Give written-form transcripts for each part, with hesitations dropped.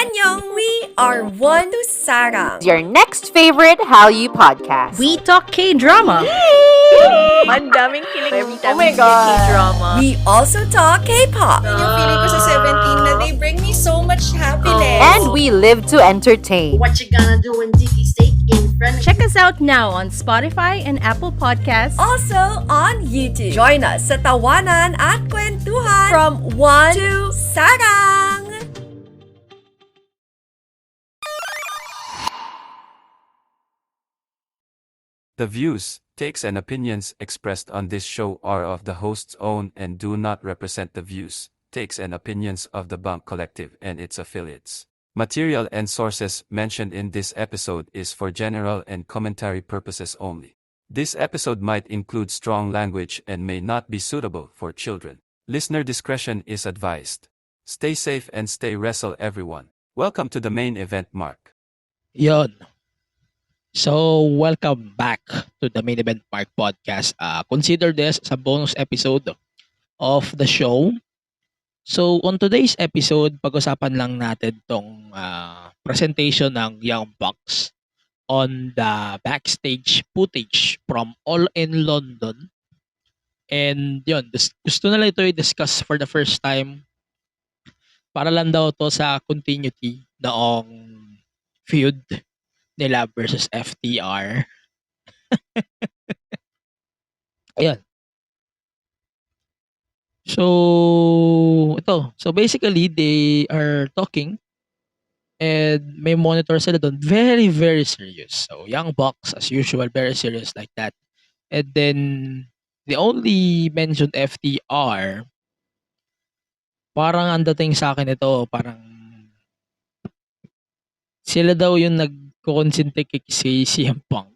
Annyeong! We are One to Sarang. Your next favorite Hallyu podcast. We talk K-drama. Ang daming kilig every Oh time my we see God. K-drama. We also talk K-pop. Yung feeling ko sa 17 na they bring me so much happiness. And we live to entertain. What you gonna do when Dicky steak in front of Check us out now on Spotify and Apple Podcasts. Also on YouTube. Join us sa Tawanan at Kwentuhan from One to Sarang. The views, takes and opinions expressed on this show are of the host's own and do not represent the views, takes and opinions of the Bunk Collective and its affiliates. Material and sources mentioned in this episode is for general and commentary purposes only. This episode might include strong language and may not be suitable for children. Listener discretion is advised. Stay safe and stay wrestle everyone. Welcome to the main event, Mark. Yon. So, welcome back to the Main Event Mark podcast. Consider this as a bonus episode of the show. So, on today's episode, pag-usapan lang natin tong presentation ng Young Bucks on the backstage footage from All in London. And yun, gusto na lang ito i-discuss for the first time para lang daw to sa continuity noong feud nila versus FTR. Ayan. So, ito. So, basically, they are talking and may monitor sila doon. Very, very serious. So, Young Bucks, as usual, very serious like that. And then, they only mentioned FTR. Parang ang dating sa akin ito, parang sila daw yung nagkukonsente kay si CM Punk.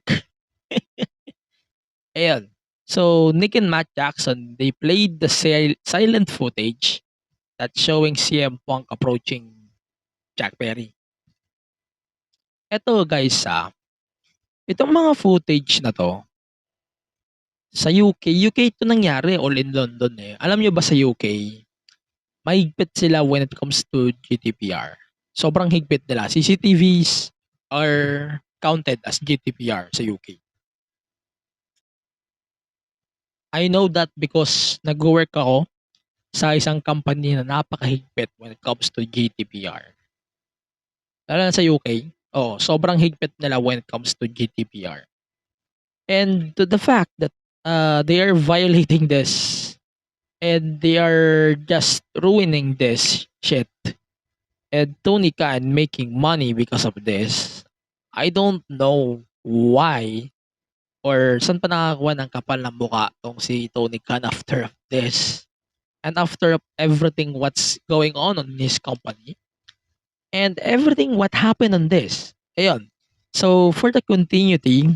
Ayan. So, Nick and Matt Jackson, they played the silent footage that's showing CM Punk approaching Jack Perry. Eto guys itong mga footage na to, sa UK ito nangyari, All in London eh. Alam nyo ba sa UK, mahigpit sila when it comes to GDPR. Sobrang higpit nila. CCTVs are counted as GDPR sa UK. I know that because nag-work ako sa isang company na napakahigpit when it comes to GDPR. Lalo na sa UK, sobrang higpit nila when it comes to GDPR. And to the fact that they are violating this and they are just ruining this shit. And Tony Khan making money because of this. I don't know why or saan pa nakakuha ng kapal ng mukha tong si Tony Khan after this. And after everything what's going on his company. And everything what happened on this. Ayun. So, for the continuity,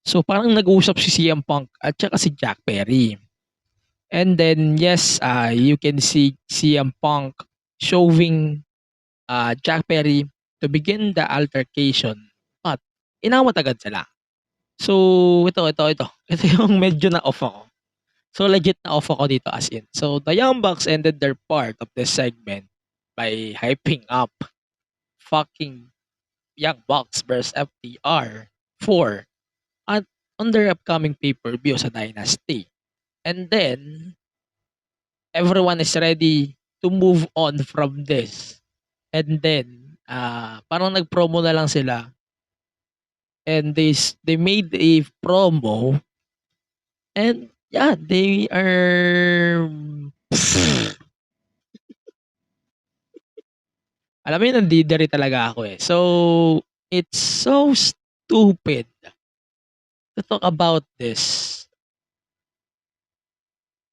so parang nag-uusap si CM Punk at saka si Jack Perry. And then, yes, you can see CM Punk showing Jack Perry to begin the altercation. But, inawat agad sila. So, ito. Ito yung medyo na-off ako. So, legit na-off ako dito as in. So, the Young Bucks ended their part of this segment by hyping up fucking Young Bucks versus FTR 4 on their upcoming pay-per-view sa Dynasty. And then, everyone is ready to move on from this. And then, parang nag-promo na lang sila. And they made a promo. And, yeah, they are... Alam mo yun, nandidiri talaga ako eh. So, it's so stupid to talk about this.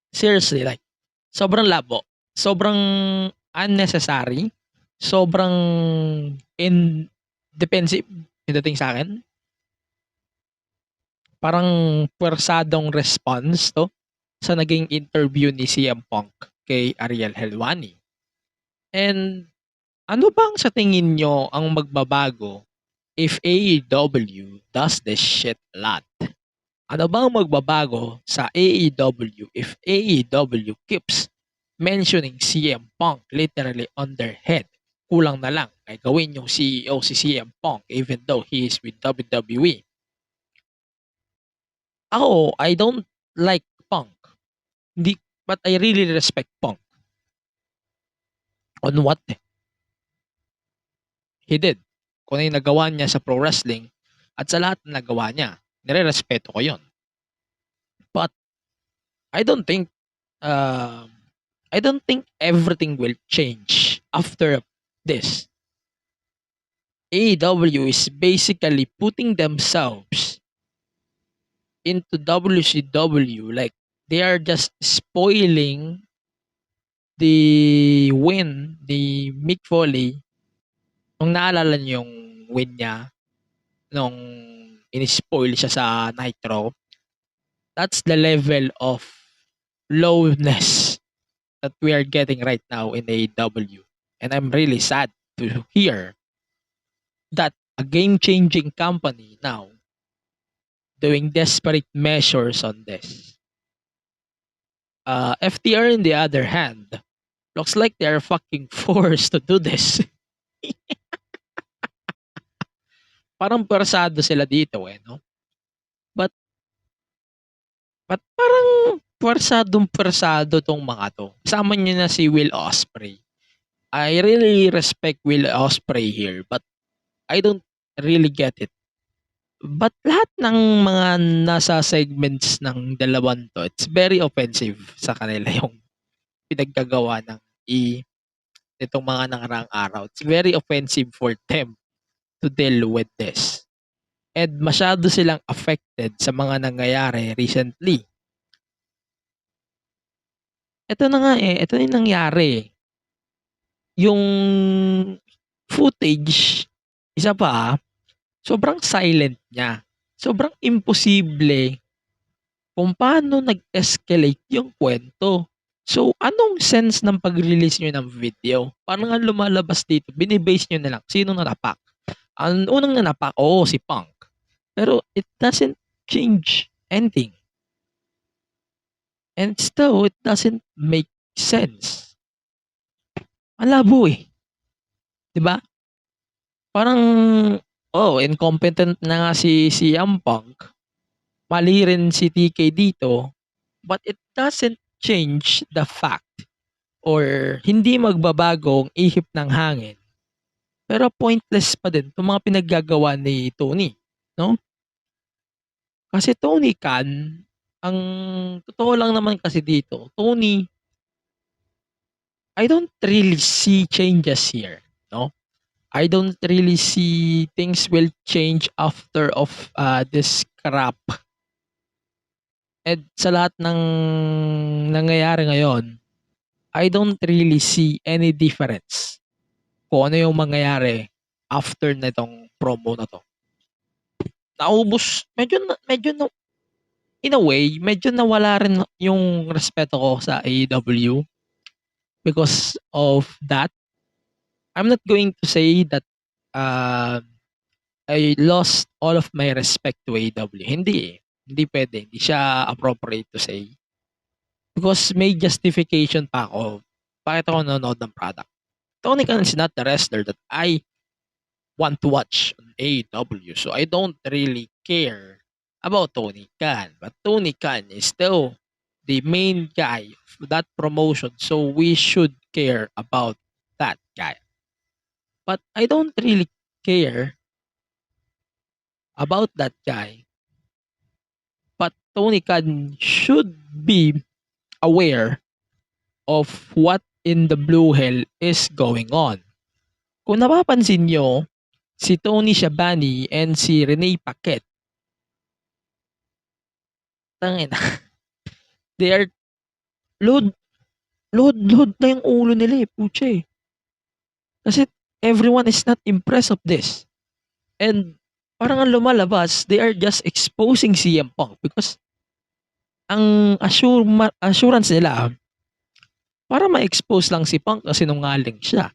Seriously, like, sobrang labo. Sobrang unnecessary. Sobrang indefensive yung dating sa akin. Parang pwersadong response to sa naging interview ni CM Punk kay Ariel Helwani. And ano bang sa tingin nyo ang magbabago if AEW does this shit a lot? Ano bang magbabago sa AEW if AEW keeps mentioning CM Punk literally on their head kulang na lang ay gawin yung CEO si CM Punk even though he is with WWE. Ako, I don't like Punk. Hindi, but I really respect Punk. On what he did. Kung ano yung nagawa niya sa pro wrestling at sa lahat na nagawa niya, nire-respeto ko yun. But I don't think everything will change after this. AEW is basically putting themselves into WCW, like they are just spoiling the win ni Mick Foley. Nung naalala niyo yung win niya nung in-spoil siya sa Nitro, that's the level of lowness that we are getting right now in AEW. And I'm really sad to hear that a game-changing company now doing desperate measures on this. FTR, on the other hand, looks like they are fucking forced to do this. Parang persado sila dito no? But parang persado tong mga to. Kasama nyo na si Will Ospreay. I really respect Will Ospreay here, but I don't really get it. But lahat ng mga nasa segments ng dalawan to, it's very offensive sa kanila yung pinaggagawa ng itong mga nangarang araw. It's very offensive for them to deal with this. And masyado silang affected sa mga nangyayari recently. Ito na nga ito yung nangyari. Yung footage, isa pa, sobrang silent niya. Sobrang imposible kung paano nag-escalate yung kwento. So, anong sense ng pag-release nyo ng video? Parang nga lumalabas dito, binibase nyo na lang, sino nanapak? Ang unang nanapak, si Punk. Pero it doesn't change anything. And still, it doesn't make sense. Ang labo diba? Parang, incompetent na nga si CM Punk. Mali rin si TK dito. But it doesn't change the fact or hindi magbabago ang ihip ng hangin. Pero pointless pa din itong mga pinaggagawa ni Tony. No? Kasi Tony Khan, ang totoo lang naman kasi dito, Tony, I don't really see changes here. No? I don't really see things will change after of this crap. And sa lahat ng nangyayari ngayon, I don't really see any difference kung ano yung mangyayari after na itong promo na to. Naubos, medyo in a way, medyo nawala rin yung respeto ko sa AEW because of that. I'm not going to say that I lost all of my respect to AEW. Hindi pwede. Hindi siya appropriate to say. Because may justification pa ako. Bakit ako nanonood ng product? Tony Khan is not the wrestler that I want to watch on AEW. So I don't really care about Tony Khan. But Tony Khan is still the main guy of that promotion. So we should care about that guy. But I don't really care about that guy. But Tony Khan should be aware of what in the blue hell is going on. Kung napapansin nyo, si Tony Schiavone and si Renee Paquette, they are load na yung ulo nila puche. Kasi everyone is not impressed of this. And parang ang lumalabas, they are just exposing CM Punk because ang assurance nila para ma-expose lang si Punk kasi sinungaling siya.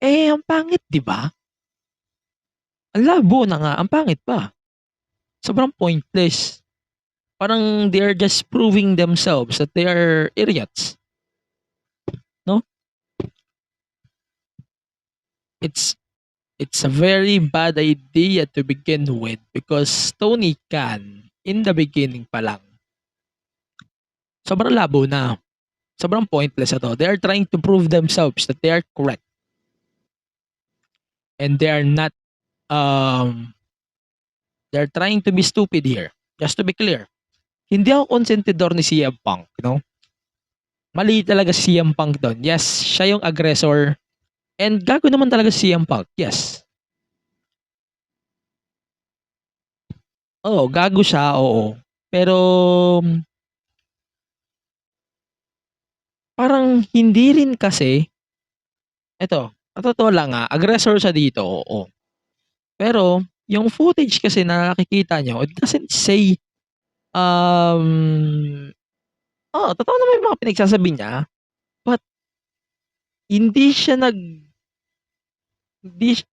Ang pangit, di ba? Ang labo na nga, ang pangit pa. Sobrang pointless. Parang they are just proving themselves that they are idiots. No? it's it's a very bad idea to begin with because Tony Khan, in the beginning pa lang, sobrang labo na. Sobrang pointless ito. They are trying to prove themselves that they are correct. And they are not, they're trying to be stupid here. Just to be clear. Hindi ako konsentidor ni CM Punk, you know? Mali talaga si CM Punk doon. Yes, siya yung aggressor. And gago naman talaga si CM Punk. Yes. Oo, gago siya, oo. Pero, parang hindi rin kasi, eto, totoo lang aggressor siya dito, oo. Pero, yung footage kasi na nakikita nyo, it doesn't say, totoo naman yung mga pinagsasabi niya, but, hindi siya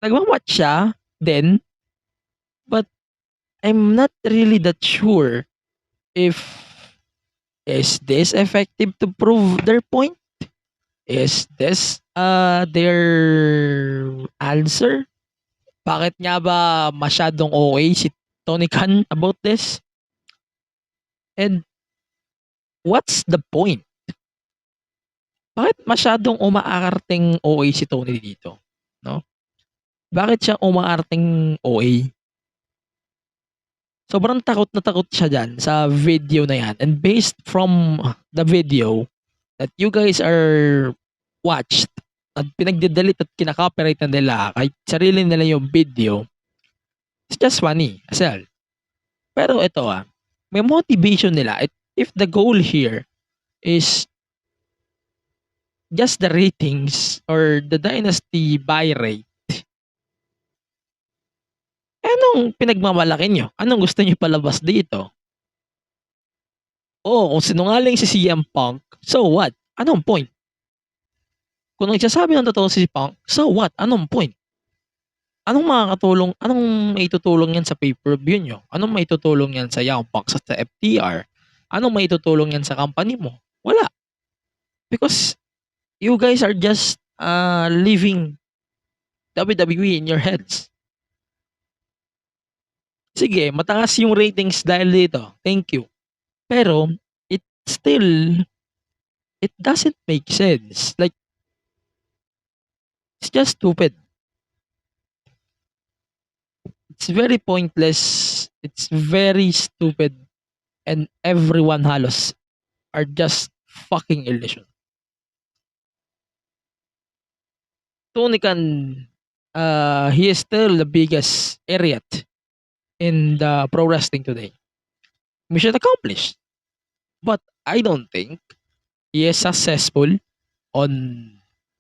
nagmamawatch siya, then, but, I'm not really that sure if is this effective to prove their point? Is this their answer? Bakit nga ba masyadong OA si Tony Khan about this? And what's the point? Bakit masyadong umaakarteng OA si Tony dito? No? Bakit siya umaakarteng OA? Sobrang takot na takot siya dyan sa video na yan. And based from the video that you guys are watched at pinagde-delete at kinaka-copyright na nila kahit sarili nila yung video, it's just funny as well. Pero ito may motivation nila. If the goal here is just the ratings or the dynasty buy rate, anong pinagmamalaki nyo? Anong gusto nyo palabas dito? Kung sinungaling si CM Punk, so what? Anong point? Kung nagsasabi ng totoo si Punk, so what? Anong point? Anong makakatulong? Anong maitutulong yan sa pay-per-view nyo? Anong maitutulong yan sa Young Bucks at sa FTR? Anong maitutulong yan sa company mo? Wala. Because you guys are just living WWE in your heads. Sige, mataas yung ratings dahil dito. Thank you. Pero, it doesn't make sense. Like, it's just stupid. It's very pointless. It's very stupid. And everyone halos are just fucking illusion. Tony Khan, he is still the biggest idiot in the pro wrestling today. Mission accomplished. But I don't think he is successful on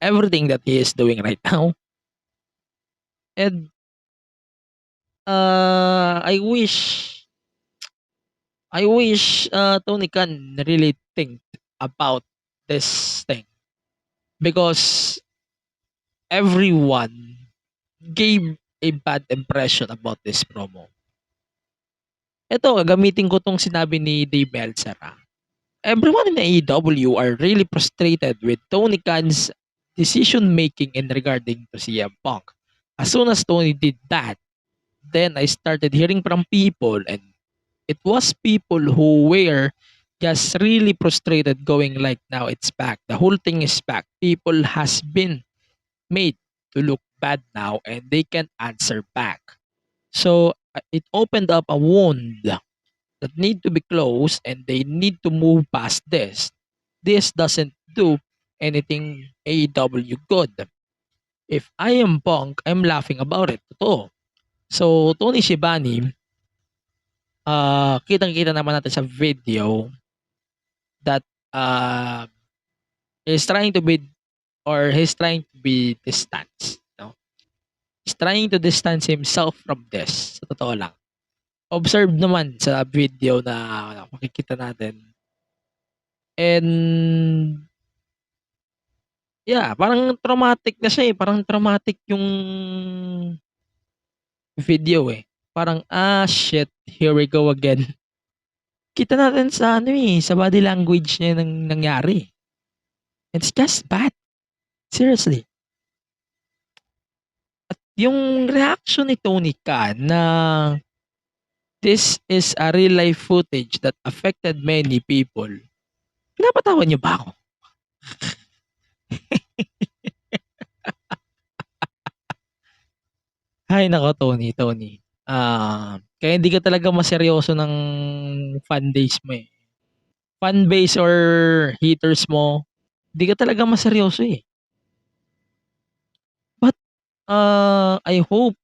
everything that he is doing right now. And I wish Tony Khan really think about this thing. Because everyone gave a bad impression about this promo. Ito, gagamitin ko tong sinabi ni Dave Meltzer. Everyone in AEW are really frustrated with Tony Khan's decision making in regarding to CM Punk. As soon as Tony did that, then I started hearing from people, and it was people who were just really frustrated going like, now it's back. The whole thing is back. People has been made to look bad now and they can't answer back. So it opened up a wound that need to be closed and they need to move past this. This doesn't do anything AEW good. If I am Punk, I'm laughing about it. Totoo. So Tony Schiavone, kitang-kita naman natin sa video that he's trying to be distant. He's trying to distance himself from this. Sa totoo lang. Observe naman sa video na makikita natin. And yeah, parang traumatic na siya eh. Parang traumatic yung video eh. Parang, shit, here we go again. Kita natin sa sa body language niya nang nangyari. It's just bad. Seriously. yung reaction ni Tony Khan na this is a real life footage that affected many people. Pinapatawan niyo ba ako? Ay nako, Tony. Kaya hindi ka talaga maseryoso ng fan base mo eh. Fan base or haters mo, hindi ka talaga maseryoso eh. But I hope